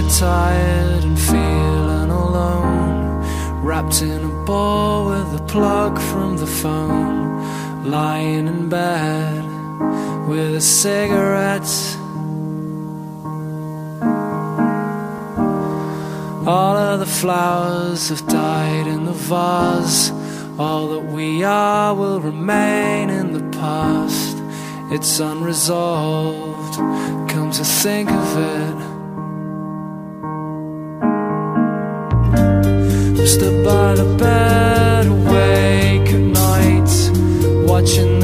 tired and feeling alone, wrapped in a ball with a plug from the phone, lying in bed with a cigarette. All of the flowers have died in the vase. All that we are will remain in the past. It's unresolved, come to think of it. I'm stood by the bed, awake at night, watching